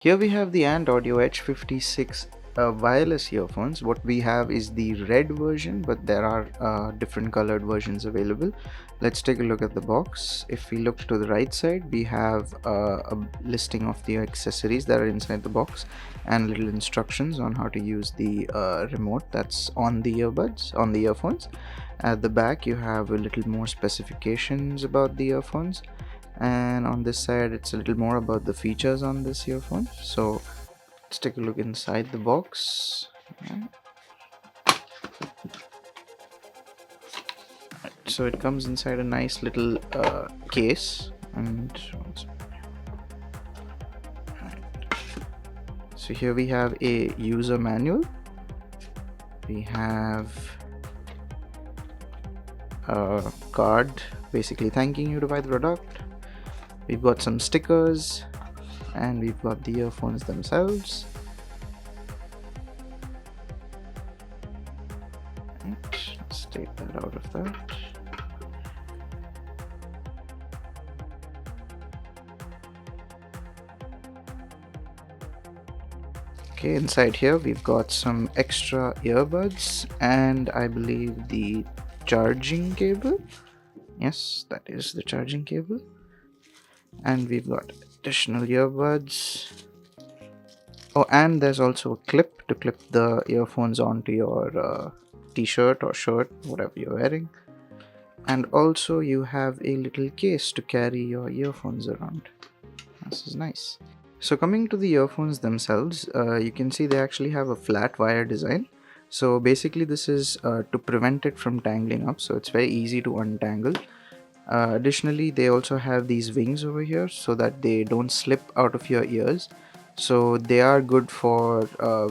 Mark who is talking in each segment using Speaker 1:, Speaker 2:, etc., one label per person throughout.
Speaker 1: Here we have the Ant Audio H56 wireless earphones. What we have is the red version, but there are different colored versions available. Let's take a look at the box. If we look to the right side, we have a listing of the accessories that are inside the box and little instructions on how to use the remote that's on the earbuds, on the earphones. At the back, you have a little more specifications about the earphones, and on this side it's a little more about the features on this earphone. So let's take a look inside the box. So it comes inside a nice little case, and so here we have a user manual, we have a card basically thanking you to buy the product, we've got some stickers, and we've got the earphones themselves. Let's take that out of that. Okay, inside here we've got some extra earbuds and I believe the charging cable. Yes, that is the charging cable. And we've got additional earbuds. Oh, and there's also a clip to clip the earphones onto your t-shirt or shirt, whatever you're wearing. And also you have a little case to carry your earphones around. This is nice. So coming to the earphones themselves, you can see they actually have a flat wire design. So basically this is to prevent it from tangling up, so it's very easy to untangle. Additionally, they also have these wings over here so that they don't slip out of your ears. So they are good for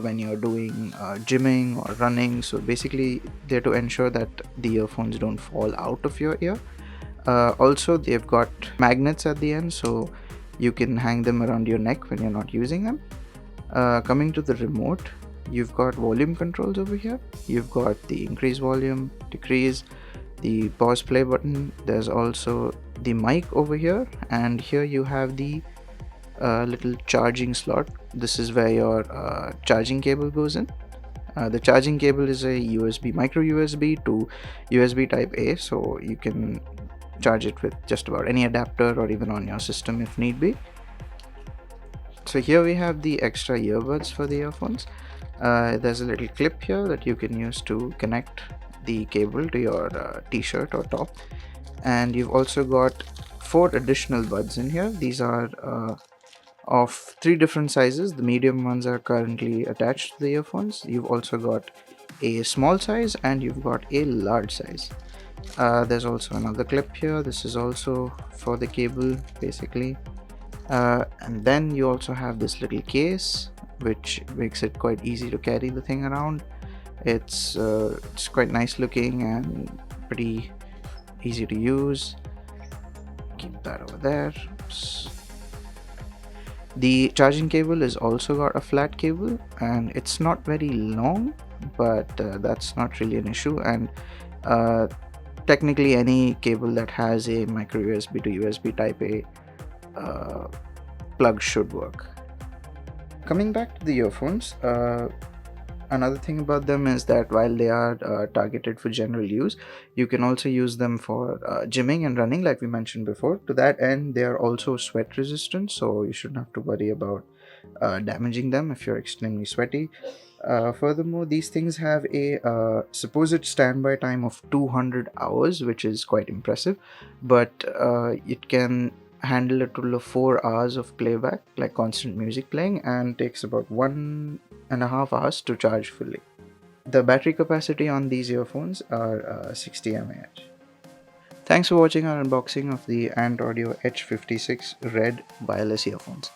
Speaker 1: when you're doing gymming or running. So basically they're to ensure that the earphones don't fall out of your ear. Also, they've got magnets at the end, so you can hang them around your neck when you're not using them. Coming to the remote, you've got volume controls over here. You've got the increase volume, decrease, the pause play button. There's also the mic over here, and here you have the little charging slot. This is where your charging cable goes in. The charging cable is a USB, micro USB to USB type A, so you can charge it with just about any adapter or even on your system if need be. So here we have the extra earbuds for the earphones. There's a little clip here that you can use to connect the cable to your t-shirt or top, and you've also got 4 additional buds in here. These are of 3 different sizes. The medium ones are currently attached to the earphones. You've also got a small size and you've got a large size. There's also another clip here. This is also for the cable basically, and then you also have this little case which makes it quite easy to carry the thing around. It's quite nice looking and pretty easy to use. Keep that over there. The charging cable is also got a flat cable and it's not very long, but that's not really an issue. And technically any cable that has a micro USB to USB type A plug should work. Coming back to the earphones, another thing about them is that while they are targeted for general use, you can also use them for gymming and running like we mentioned before. To that end, they are also sweat resistant, so you shouldn't have to worry about damaging them if you're extremely sweaty. Furthermore, these things have a supposed standby time of 200 hours, which is quite impressive, but it can handle a total of 4 hours of playback, like constant music playing, and takes about 1.5 hours to charge fully. The battery capacity on these earphones are 60 mAh. Thanks for watching our unboxing of the Ant Audio H56 red wireless earphones.